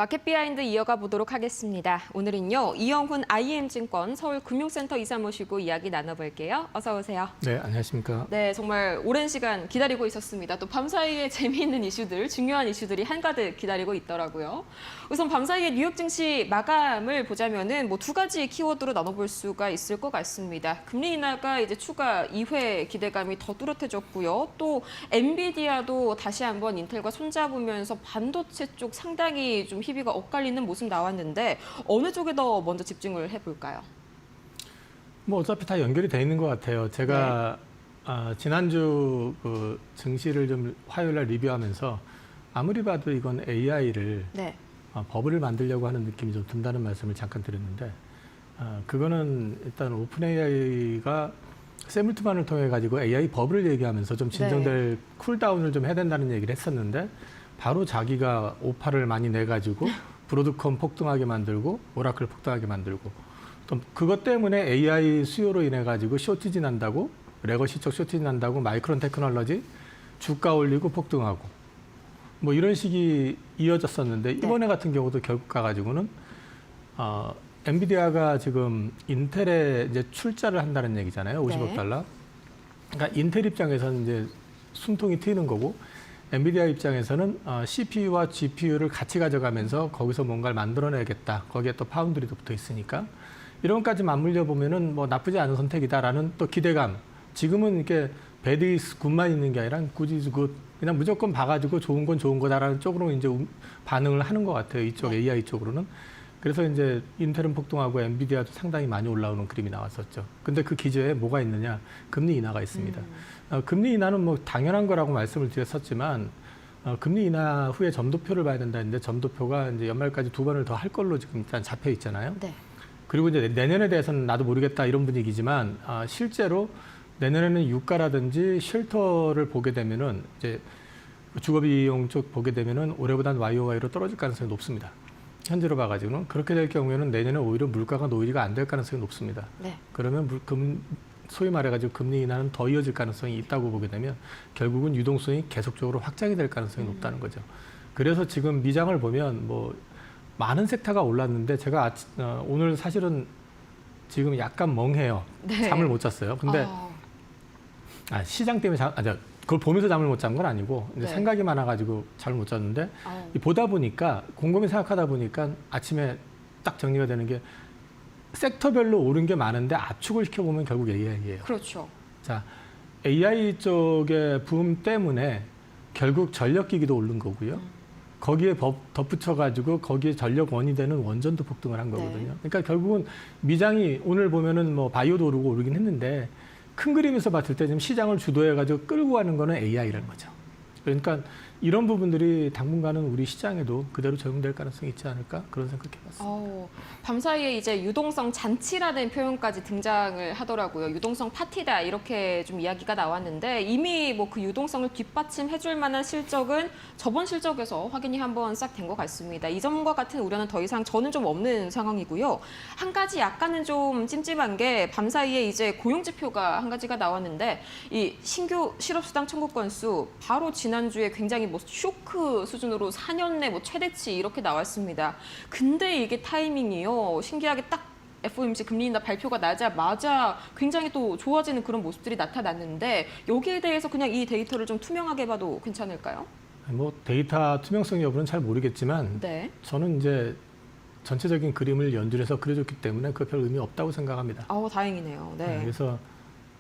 마켓 비하인드 이어가 보도록 하겠습니다. 오늘은요, 이영훈 IM증권 서울금융센터 이사 모시고 이야기 나눠볼게요. 어서 오세요. 네, 안녕하십니까. 네, 정말 오랜 시간 기다리고 있었습니다. 또 밤사이에 재미있는 이슈들, 중요한 이슈들이 한가득 기다리고 있더라고요. 우선 밤사이에 뉴욕 증시 마감을 보자면은 두 가지 키워드로 나눠볼 수가 있을 것 같습니다. 금리 인하가 이제 추가 2회 기대감이 더 뚜렷해졌고요. 또 엔비디아도 다시 한번 인텔과 손잡으면서 반도체 쪽 상당히 좀 희비가 엇갈리는 모습 나왔는데 어느 쪽에 더 먼저 집중을 해볼까요? 어차피 다 연결이 돼 있는 것 같아요. 제가 지난주 그 증시를 좀 화요일 날 리뷰하면서 아무리 봐도 이건 AI를 버블을 만들려고 하는 느낌이 좀 든다는 말씀을 잠깐 드렸는데 그거는 일단 오픈 AI가 세물트만을 통해 가지고 AI 버블을 얘기하면서 좀 진정될 쿨다운을 좀 해야 된다는 얘기를 했었는데 바로 자기가 오파를 많이 내가지고 브로드컴 폭등하게 만들고 오라클 폭등하게 만들고 또 그것 때문에 AI 수요로 인해 가지고 쇼티지 난다고 레거시 쪽 쇼티지 난다고 마이크론 테크놀로지 주가 올리고 폭등하고 이런 식이 이어졌었는데 이번에 같은 경우도 결국 가가지고는 엔비디아가 지금 인텔에 이제 출자를 한다는 얘기잖아요. 50억 달러. 그러니까 인텔 입장에서는 이제 숨통이 트이는 거고 엔비디아 입장에서는 CPU와 GPU를 같이 가져가면서 거기서 뭔가를 만들어내겠다. 거기에 또 파운드리도 붙어 있으니까 이런 것까지 맞물려 보면은 나쁘지 않은 선택이다라는 또 기대감. 지금은 이렇게 배드 이스 굿만 있는 게 아니라 굿 이즈 굿. 그냥 무조건 봐가지고 좋은 건 좋은 거다라는 쪽으로 이제 반응을 하는 것 같아요. 이쪽 AI 쪽으로는. 그래서 이제 인텔은 폭등하고 엔비디아도 상당히 많이 올라오는 그림이 나왔었죠. 근데 그 기저에 뭐가 있느냐? 금리 인하가 있습니다. 금리 인하는 당연한 거라고 말씀을 드렸었지만 금리 인하 후에 점도표를 봐야 된다 했는데 점도표가 이제 연말까지 2번을 더 할 걸로 지금 일단 잡혀 있잖아요. 네. 그리고 이제 내년에 대해서는 나도 모르겠다 이런 분위기지만 실제로 내년에는 유가라든지 쉘터를 보게 되면은 이제 주거비용 쪽 보게 되면은 올해보다는 YOY로 떨어질 가능성이 높습니다. 현재로 봐가지고는 그렇게 될 경우에는 내년에 오히려 물가가 노이즈가 안 될 가능성이 높습니다. 네. 그러면 소위 말해가지고 금리 인하는 더 이어질 가능성이 있다고 보게 되면 결국은 유동성이 계속적으로 확장이 될 가능성이 높다는 거죠. 그래서 지금 미장을 보면 많은 섹터가 올랐는데 제가 오늘 사실은 지금 약간 멍해요. 네. 잠을 못 잤어요. 근데 시장 때문에 그걸 보면서 잠을 못 잔 건 아니고 이제 생각이 많아가지고 잠을 못 잤는데 보다 보니까 곰곰이 생각하다 보니까 아침에 딱 정리가 되는 게 섹터별로 오른 게 많은데 압축을 시켜보면 결국 AI예요. 그렇죠. 자, AI 쪽의 붐 때문에 결국 전력기기도 오른 거고요. 거기에 덧붙여가지고 거기에 전력원이 되는 원전도 폭등을 한 거거든요. 그러니까 결국은 미장이 오늘 보면은 바이오도 오르고 오르긴 했는데 큰 그림에서 봤을 때 지금 시장을 주도해가지고 끌고 가는 거는 AI라는 거죠. 그러니까 이런 부분들이 당분간은 우리 시장에도 그대로 적용될 가능성이 있지 않을까 그런 생각해봤습니다. 밤사이에 이제 유동성 잔치라는 표현까지 등장을 하더라고요. 유동성 파티다 이렇게 좀 이야기가 나왔는데 이미 그 유동성을 뒷받침해줄 만한 실적은 저번 실적에서 확인이 한번 싹 된 것 같습니다. 이전과 같은 우려는 더 이상 저는 좀 없는 상황이고요. 한 가지 약간은 좀 찜찜한 게 밤사이에 이제 고용 지표가 한 가지가 나왔는데 이 신규 실업수당 청구 건수 바로 지난주에 굉장히 쇼크 수준으로 4년 내 최대치 이렇게 나왔습니다. 근데 이게 타이밍이요. 신기하게 딱 FOMC 금리 인하 발표가 나자마자 굉장히 또 좋아지는 그런 모습들이 나타났는데 여기에 대해서 그냥 이 데이터를 좀 투명하게 봐도 괜찮을까요? 데이터 투명성 여부는 잘 모르겠지만 저는 이제 전체적인 그림을 연출해서 그려줬기 때문에 그 별 의미 없다고 생각합니다. 다행이네요. 네. 그래서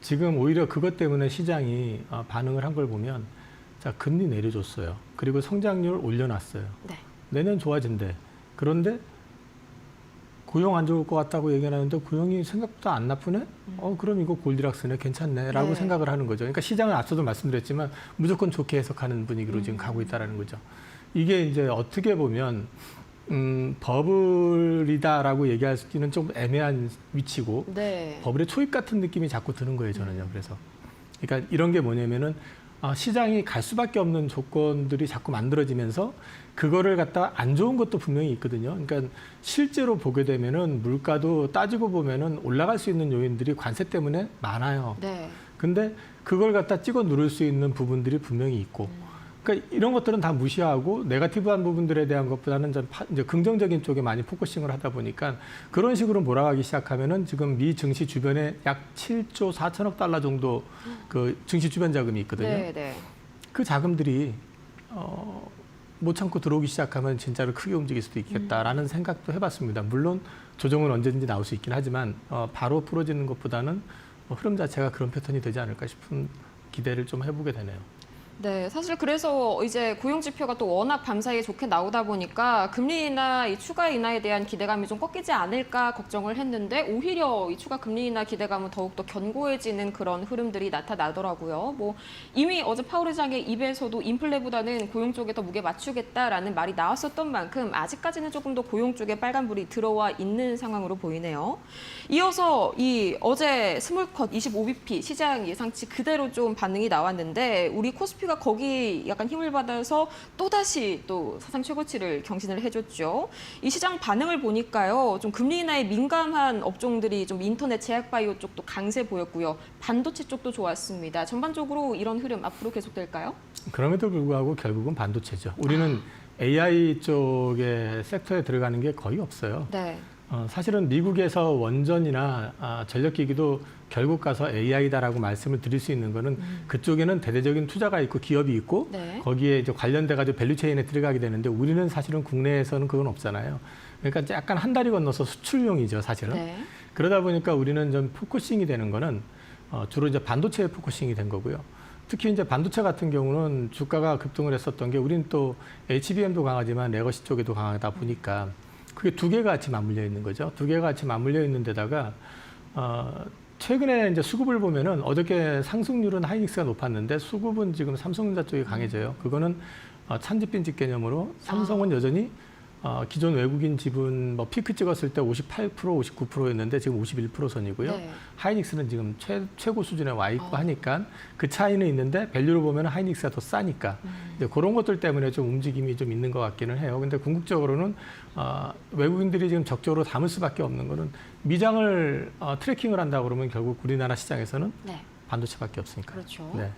지금 오히려 그것 때문에 시장이 반응을 한 걸 보면 자, 금리 내려줬어요. 그리고 성장률 올려놨어요. 내년 좋아진대. 그런데 고용 안 좋을 것 같다고 얘기하는데 고용이 생각보다 안 나쁘네? 그럼 이거 골디락스네, 괜찮네 라고 생각을 하는 거죠. 그러니까 시장은 앞서도 말씀드렸지만 무조건 좋게 해석하는 분위기로 지금 가고 있다는 거죠. 이게 이제 어떻게 보면 버블이다라고 얘기할 수는 좀 애매한 위치고 버블의 초입 같은 느낌이 자꾸 드는 거예요, 저는요. 그래서 그러니까 이런 게 뭐냐면은 시장이 갈 수밖에 없는 조건들이 자꾸 만들어지면서 그거를 갖다 안 좋은 것도 분명히 있거든요. 그러니까 실제로 보게 되면은 물가도 따지고 보면은 올라갈 수 있는 요인들이 관세 때문에 많아요. 근데 그걸 갖다 찍어 누를 수 있는 부분들이 분명히 있고 그러니까 이런 것들은 다 무시하고 네거티브한 부분들에 대한 것보다는 이제 긍정적인 쪽에 많이 포커싱을 하다 보니까 그런 식으로 몰아가기 시작하면은 지금 미 증시 주변에 약 7조 4천억 달러 정도 그 증시 주변 자금이 있거든요. 네, 네. 그 자금들이 못 참고 들어오기 시작하면 진짜로 크게 움직일 수도 있겠다라는 생각도 해봤습니다. 물론 조정은 언제든지 나올 수 있긴 하지만 바로 풀어지는 것보다는 흐름 자체가 그런 패턴이 되지 않을까 싶은 기대를 좀 해보게 되네요. 네, 사실 그래서 이제 고용 지표가 또 워낙 밤사이에 좋게 나오다 보니까 금리 인하, 이 추가 인하에 대한 기대감이 좀 꺾이지 않을까 걱정을 했는데 오히려 이 추가 금리 인하 기대감은 더욱더 견고해지는 그런 흐름들이 나타나더라고요. 뭐 이미 어제 파월 의장의 입에서도 인플레보다는 고용 쪽에 더 무게 맞추겠다라는 말이 나왔었던 만큼 아직까지는 조금 더 고용 쪽에 빨간불이 들어와 있는 상황으로 보이네요. 이어서 이 어제 스몰컷 25bp 시장 예상치 그대로 좀 반응이 나왔는데 우리 코스피가 거기 약간 힘을 받아서 또다시 또 사상 최고치를 경신을 해줬죠. 이 시장 반응을 보니까요. 좀 금리 인하에 민감한 업종들이 좀 인터넷 제약바이오 쪽도 강세 보였고요. 반도체 쪽도 좋았습니다. 전반적으로 이런 흐름 앞으로 계속될까요? 그럼에도 불구하고 결국은 반도체죠. 우리는 AI 쪽의 섹터에 들어가는 게 거의 없어요. 네. 사실은 미국에서 원전이나 전력기기도 결국 가서 AI다라고 말씀을 드릴 수 있는 거는 그쪽에는 대대적인 투자가 있고 기업이 있고 네. 거기에 이제 관련돼가지고 밸류체인에 들어가게 되는데 우리는 사실은 국내에서는 그건 없잖아요. 그러니까 약간 한 다리 건너서 수출용이죠, 사실은. 네. 그러다 보니까 우리는 좀 포커싱이 되는 거는 주로 이제 반도체에 포커싱이 된 거고요. 특히 이제 반도체 같은 경우는 주가가 급등을 했었던 게 우리는 또 HBM도 강하지만 레거시 쪽에도 강하다 보니까 그게 두 개가 같이 맞물려 있는 거죠. 두 개가 같이 맞물려 있는 데다가 최근에 이제 수급을 보면은 어저께 상승률은 하이닉스가 높았는데 수급은 지금 삼성전자 쪽이 강해져요. 그거는 찬지빈집 개념으로 삼성은 여전히 기존 외국인 지분 뭐 피크 찍었을 때 58%, 59%였는데 지금 51% 선이고요. 네. 하이닉스는 지금 최고 수준에 와 있고 하니까 그 차이는 있는데 밸류로 보면 하이닉스가 더 싸니까 이제 그런 것들 때문에 좀 움직임이 좀 있는 것 같기는 해요. 근데 궁극적으로는 외국인들이 지금 적극적으로 담을 수밖에 없는 거는 미장을 트래킹을 한다 그러면 결국 우리나라 시장에서는 네. 반도체밖에 없으니까. 그렇죠. 네.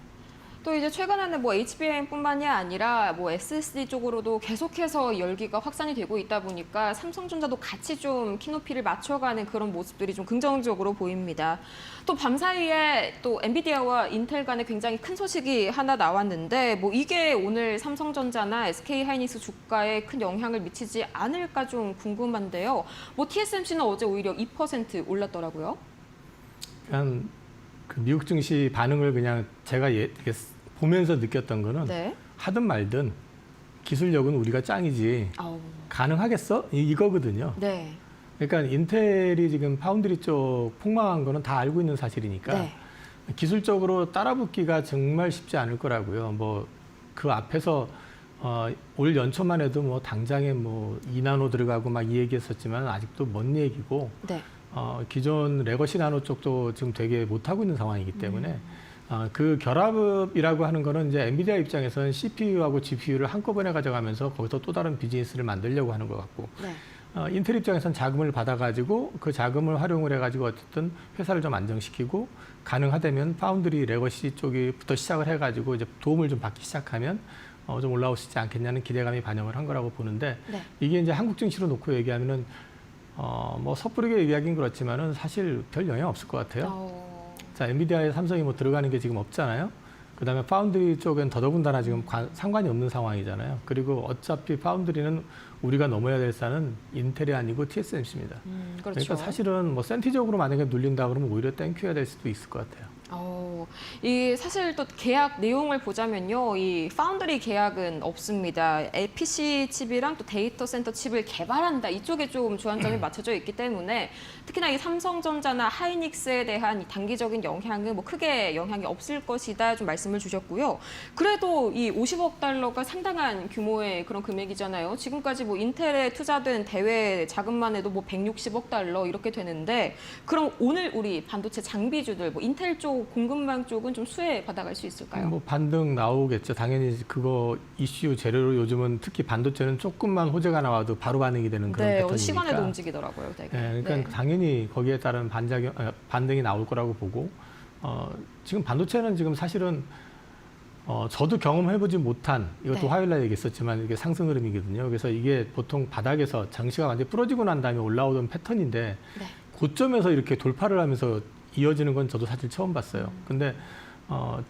또 이제 최근에는 뭐 HBM뿐만이 아니라 뭐 SSD 쪽으로도 계속해서 열기가 확산이 되고 있다 보니까 삼성전자도 같이 좀 키높이를 맞춰가는 그런 모습들이 좀 긍정적으로 보입니다. 또 밤사이에 또 엔비디아와 인텔 간에 굉장히 큰 소식이 하나 나왔는데 뭐 이게 오늘 삼성전자나 SK하이닉스 주가에 큰 영향을 미치지 않을까 좀 궁금한데요. 뭐 TSMC는 어제 오히려 2% 올랐더라고요. 그냥 그 미국 증시 반응을 그냥 제가 이렇게 보면서 느꼈던 거는 네. 하든 말든 기술력은 우리가 짱이지 아우. 가능하겠어? 이거거든요. 네. 그러니까 인텔이 지금 파운드리 쪽 폭망한 거는 다 알고 있는 사실이니까 네. 기술적으로 따라붙기가 정말 쉽지 않을 거라고요. 뭐 그 앞에서 올 연초만 해도 뭐 당장에 뭐 2나노 들어가고 막 이 얘기했었지만 아직도 먼 얘기고 네. 기존 레거시 나노 쪽도 지금 되게 못하고 있는 상황이기 때문에 그 결합이라고 하는 거는 이제 엔비디아 입장에서는 CPU하고 GPU를 한꺼번에 가져가면서 거기서 또 다른 비즈니스를 만들려고 하는 것 같고 네. 인텔 입장에서는 자금을 받아가지고 그 자금을 활용을 해가지고 어쨌든 회사를 좀 안정시키고 가능하다면 파운드리 레거시 쪽부터 시작을 해가지고 이제 도움을 좀 받기 시작하면 좀 올라올 수 있지 않겠냐는 기대감이 반영을 한 거라고 보는데 네. 이게 이제 한국 증시로 놓고 얘기하면은 뭐 섣부르게 얘기하긴 그렇지만은 사실 별 영향 없을 것 같아요. 자, 엔비디아에 삼성이 뭐 들어가는 게 지금 없잖아요. 그다음에 파운드리 쪽은 더더군다나 지금 상관이 없는 상황이잖아요. 그리고 어차피 파운드리는 우리가 넘어야 될 산은 인텔이 아니고 TSMC입니다. 그렇죠. 그러니까 사실은 뭐 센티적으로 만약에 눌린다 그러면 오히려 땡큐해야 될 수도 있을 것 같아요. 이 사실 또 계약 내용을 보자면요, 이 파운드리 계약은 없습니다. PC 칩이랑 또 데이터 센터 칩을 개발한다 이쪽에 좀 주안점이 맞춰져 있기 때문에 특히나 이 삼성전자나 하이닉스에 대한 이 단기적인 영향은 뭐 크게 영향이 없을 것이다 좀 말씀을 주셨고요. 그래도 이 50억 달러가 상당한 규모의 그런 금액이잖아요. 지금까지 뭐 인텔에 투자된 대외 자금만 해도 뭐 160억 달러 이렇게 되는데 그럼 오늘 우리 반도체 장비주들 뭐 인텔 쪽 공급망 쪽은 좀 수혜 받아갈 수 있을까요? 뭐 반등 나오겠죠. 당연히 그거 이슈 재료로 요즘은 특히 반도체는 조금만 호재가 나와도 바로 반응이 되는 그런 패턴이니까. 시간에도 움직이더라고요, 되게. 네, 그러니까 당연히 거기에 따른 반등이 나올 거라고 보고 지금 반도체는 지금 사실은 저도 경험해보지 못한 이것도 네. 화요일날 얘기했었지만 이게 상승 흐름이거든요. 그래서 이게 보통 바닥에서 장시가 완전히 부러지고 난 다음에 올라오던 패턴인데 네. 고점에서 이렇게 돌파를 하면서 이어지는 건 저도 사실 처음 봤어요. 근데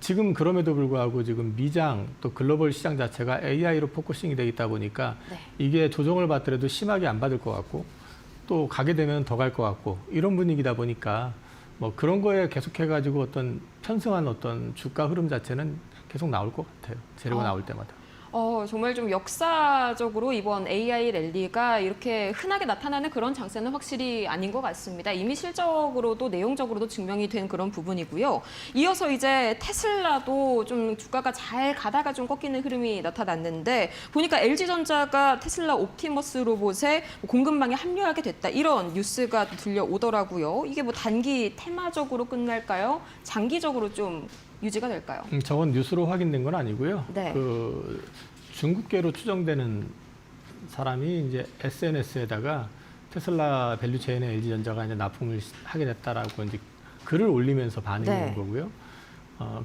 지금 그럼에도 불구하고 지금 미장 또 글로벌 시장 자체가 AI로 포커싱이 돼 있다 보니까 네. 이게 조정을 받더라도 심하게 안 받을 것 같고 또 가게 되면 더 갈 것 같고 이런 분위기다 보니까 뭐 그런 거에 계속해가지고 어떤 편승한 어떤 주가 흐름 자체는 계속 나올 것 같아요. 재료가 나올 때마다. 정말 좀 역사적으로 이번 AI 랠리가 이렇게 흔하게 나타나는 그런 장세는 확실히 아닌 것 같습니다. 이미 실적으로도 내용적으로도 증명이 된 그런 부분이고요. 이어서 이제 테슬라도 좀 주가가 잘 가다가 좀 꺾이는 흐름이 나타났는데 보니까 LG전자가 테슬라 옵티머스 로봇에 공급망에 합류하게 됐다. 이런 뉴스가 들려오더라고요. 이게 뭐 단기 테마적으로 끝날까요? 장기적으로 좀 유지가 될까요? 저건 뉴스로 확인된 건 아니고요. 네. 그 중국계로 추정되는 사람이 이제 SNS에다가 테슬라 밸류체인에 LG전자가 이제 납품을 하게 됐다라고 이제 글을 올리면서 반응이 네. 온 거고요.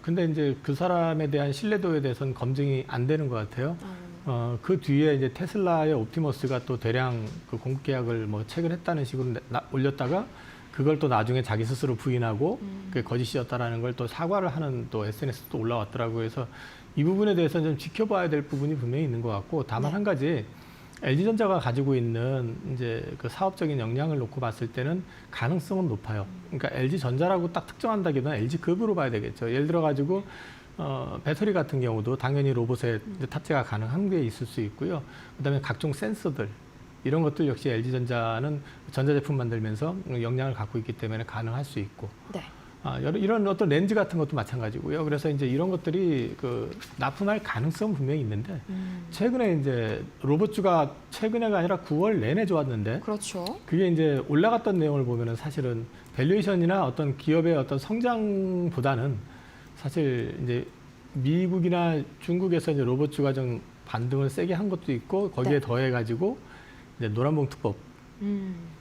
근데 이제 그 사람에 대한 신뢰도에 대해서는 검증이 안 되는 것 같아요. 그 뒤에 이제 테슬라의 옵티머스가 또 대량 그 공급 계약을 뭐 체결했다는 식으로 올렸다가 그걸 또 나중에 자기 스스로 부인하고 그게 거짓이었다라는 걸 또 사과를 하는 또 SNS도 올라왔더라고요. 그래서 이 부분에 대해서는 좀 지켜봐야 될 부분이 분명히 있는 것 같고 다만 네. 한 가지 LG전자가 가지고 있는 이제 그 사업적인 역량을 놓고 봤을 때는 가능성은 높아요. 그러니까 LG전자라고 딱 특정한다기보다는 LG급으로 봐야 되겠죠. 예를 들어 가지고 배터리 같은 경우도 당연히 로봇에 이제 탑재가 가능한 게 있을 수 있고요. 그다음에 각종 센서들 이런 것들 역시 LG전자는 전자제품 만들면서 역량을 갖고 있기 때문에 가능할 수 있고 네. 이런 어떤 렌즈 같은 것도 마찬가지고요. 그래서 이제 이런 것들이 그 납품할 가능성은 분명히 있는데 최근에 이제 로봇주가 최근에가 아니라 9월 내내 좋았는데 그렇죠. 그게 이제 올라갔던 내용을 보면은 사실은 밸류에이션이나 어떤 기업의 어떤 성장보다는 사실 이제 미국이나 중국에서 이제 로봇주가 좀 반등을 세게 한 것도 있고 거기에 네. 더해가지고 이제 노란봉투법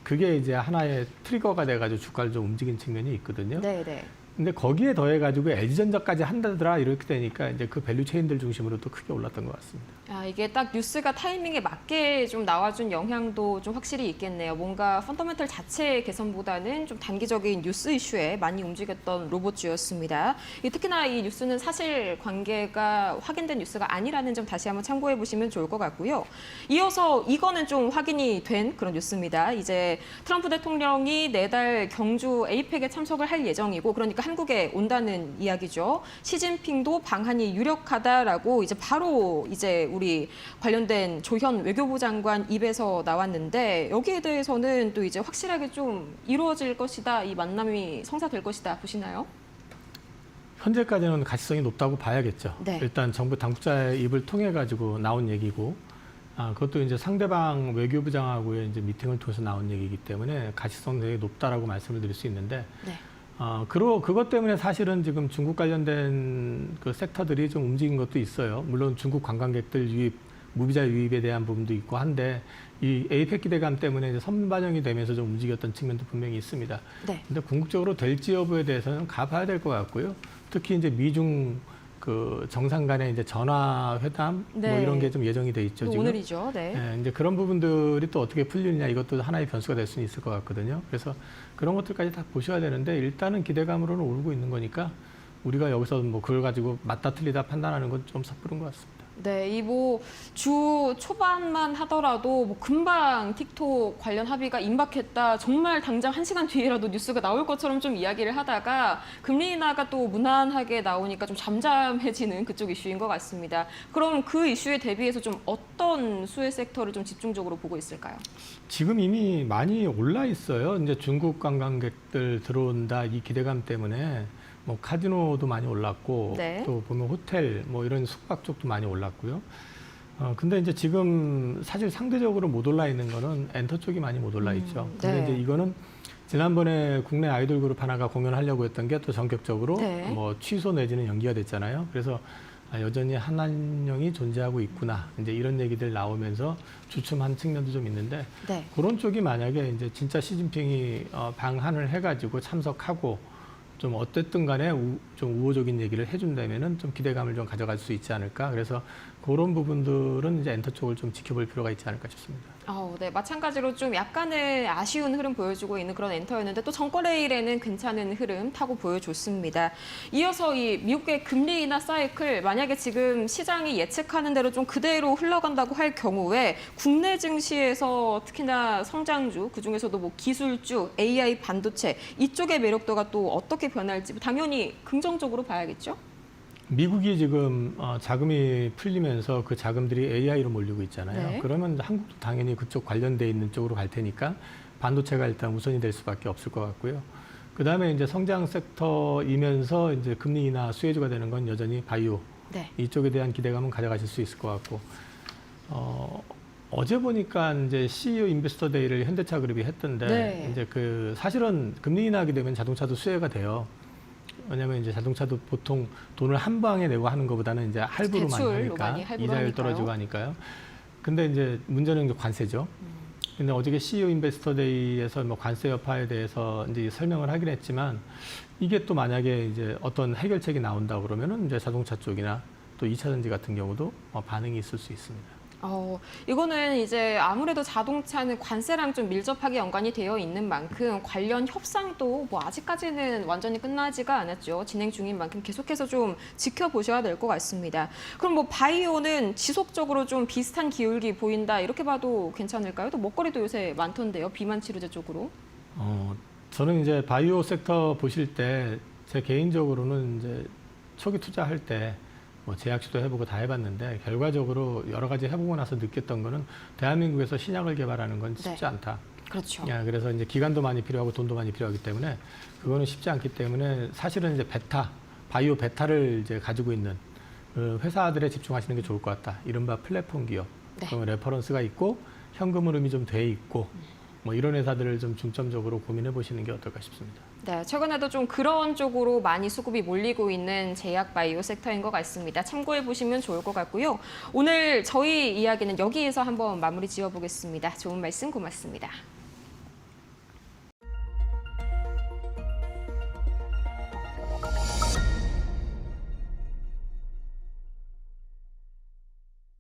그게 이제 하나의 트리거가 돼가지고 주가를 좀 움직인 측면이 있거든요. 네, 네. 근데 거기에 더해가지고 LG전자까지 한다더라 이렇게 되니까 이제 그 밸류 체인들 중심으로 또 크게 올랐던 것 같습니다. 이게 딱 뉴스가 타이밍에 맞게 좀 나와준 영향도 좀 확실히 있겠네요. 뭔가 펀더멘털 자체 개선보다는 좀 단기적인 뉴스 이슈에 많이 움직였던 로봇주였습니다. 특히나 이 뉴스는 사실 관계가 확인된 뉴스가 아니라는 점 다시 한번 참고해 보시면 좋을 것 같고요. 이어서 이거는 좀 확인이 된 그런 뉴스입니다. 이제 트럼프 대통령이 내달 경주 에이펙에 참석을 할 예정이고 그러니까 한국에 온다는 이야기죠. 시진핑도 방한이 유력하다라고 이제 바로 이제 우리 관련된 조현 외교부 장관 입에서 나왔는데 여기에 대해서는 또 이제 확실하게 좀 이루어질 것이다, 이 만남이 성사될 것이다 보시나요? 현재까지는 가시성이 높다고 봐야겠죠. 네. 일단 정부 당국자의 입을 통해 가지고 나온 얘기고, 그것도 이제 상대방 외교부장하고의 이제 미팅을 통해서 나온 얘기이기 때문에 가시성 되게 높다라고 말씀을 드릴 수 있는데, 네. 그것 때문에 사실은 지금 중국 관련된 그 섹터들이 좀 움직인 것도 있어요. 물론 중국 관광객들 유입, 무비자 유입에 대한 부분도 있고 한데 이 에이펙 기대감 때문에 이제 선반영이 되면서 좀 움직였던 측면도 분명히 있습니다. 네. 근데 궁극적으로 될지 여부에 대해서는 가봐야 될 것 같고요. 특히 이제 미중 그 정상 간의 이제 전화 회담 네. 뭐 이런 게 좀 예정이 돼 있죠. 지금. 오늘이죠. 네. 네, 이제 그런 부분들이 또 어떻게 풀리느냐 이것도 하나의 변수가 될 수는 있을 것 같거든요. 그래서 그런 것들까지 다 보셔야 되는데 일단은 기대감으로는 오르고 있는 거니까 우리가 여기서 뭐 그걸 가지고 맞다 틀리다 판단하는 건 좀 섣부른 것 같습니다. 네, 이 뭐 주 초반만 하더라도 뭐 금방 틱톡 관련 합의가 임박했다. 정말 당장 1시간 뒤에라도 뉴스가 나올 것처럼 좀 이야기를 하다가 금리 인하가 또 무난하게 나오니까 좀 잠잠해지는 그쪽 이슈인 것 같습니다. 그럼 그 이슈에 대비해서 좀 어떤 수혜 섹터를 좀 집중적으로 보고 있을까요? 지금 이미 많이 올라 있어요. 이제 중국 관광객들 들어온다 이 기대감 때문에 뭐 카지노도 많이 올랐고 네. 또 보면 호텔 뭐 이런 숙박 쪽도 많이 올랐고요. 근데 이제 지금 사실 상대적으로 못 올라 있는 거는 엔터 쪽이 많이 못 올라 있죠. 근데 네. 이제 이거는 지난번에 국내 아이돌 그룹 하나가 공연하려고 했던 게 또 전격적으로 네. 뭐 취소 내지는 연기가 됐잖아요. 그래서 여전히 한한령이 존재하고 있구나. 이제 이런 얘기들 나오면서 주춤한 측면도 좀 있는데 네. 그런 쪽이 만약에 이제 진짜 시진핑이 방한을 해가지고 참석하고 좀 어쨌든 간에 좀 우호적인 얘기를 해준다면은 좀 기대감을 좀 가져갈 수 있지 않을까. 그래서 그런 부분들은 이제 엔터 쪽을 좀 지켜볼 필요가 있지 않을까 싶습니다. 네, 마찬가지로 좀 약간의 아쉬운 흐름 보여주고 있는 그런 엔터였는데 또 정거래일에는 괜찮은 흐름 타고 보여줬습니다. 이어서 이 미국의 금리 인하 사이클 만약에 지금 시장이 예측하는 대로 좀 그대로 흘러간다고 할 경우에 국내 증시에서 특히나 성장주 그중에서도 뭐 기술주, AI 반도체 이쪽의 매력도가 또 어떻게 변할지 당연히 긍정적으로 봐야겠죠? 미국이 지금 자금이 풀리면서 그 자금들이 AI로 몰리고 있잖아요. 네. 그러면 한국도 당연히 그쪽 관련돼 있는 쪽으로 갈 테니까 반도체가 일단 우선이 될 수밖에 없을 것 같고요. 그다음에 이제 성장 섹터이면서 이제 금리 인하 수혜주가 되는 건 여전히 바이오 네. 이쪽에 대한 기대감은 가져가실 수 있을 것 같고 어제 보니까 이제 CEO 인베스터 데이를 현대차 그룹이 했던데 네. 이제 그 사실은 금리 인하하게 되면 자동차도 수혜가 돼요. 왜냐하면 이제 자동차도 보통 돈을 한 방에 내고 하는 것보다는 이제 할부로 많이 하니까 이자율 떨어지고 하니까요. 근데 이제 문제는 이제 관세죠. 근데 어저께 CEO 인베스터 데이에서 뭐 관세 여파에 대해서 이제 설명을 하긴 했지만 이게 또 만약에 이제 어떤 해결책이 나온다 그러면은 이제 자동차 쪽이나 또 2차 전지 같은 경우도 반응이 있을 수 있습니다. 이거는 이제 아무래도 자동차는 관세랑 좀 밀접하게 연관이 되어 있는 만큼 관련 협상도 뭐 아직까지는 완전히 끝나지가 않았죠. 진행 중인 만큼 계속해서 좀 지켜보셔야 될 것 같습니다. 그럼 뭐 바이오는 지속적으로 좀 비슷한 기울기 보인다 이렇게 봐도 괜찮을까요? 또 먹거리도 요새 많던데요. 비만 치료제 쪽으로. 저는 이제 바이오 섹터 보실 때 제 개인적으로는 이제 초기 투자할 때 뭐 제약 시도해보고 다 해봤는데 결과적으로 여러 가지 해보고 나서 느꼈던 거는 대한민국에서 신약을 개발하는 건 쉽지 네. 않다. 그렇죠. 그래서 이제 기간도 많이 필요하고 돈도 많이 필요하기 때문에 그거는 쉽지 않기 때문에 사실은 이제 바이오 베타를 이제 가지고 있는 그 회사들에 집중하시는 게 좋을 것 같다. 이른바 플랫폼 기업, 네. 그러면 레퍼런스가 있고 현금 흐름이 좀 돼 있고 뭐 이런 회사들을 좀 중점적으로 고민해 보시는 게 어떨까 싶습니다. 네, 최근에도 좀 그런 쪽으로 많이 수급이 몰리고 있는 제약 바이오 섹터인 것 같습니다. 참고해 보시면 좋을 것 같고요. 오늘 저희 이야기는 여기에서 한번 마무리 지어보겠습니다. 좋은 말씀 고맙습니다.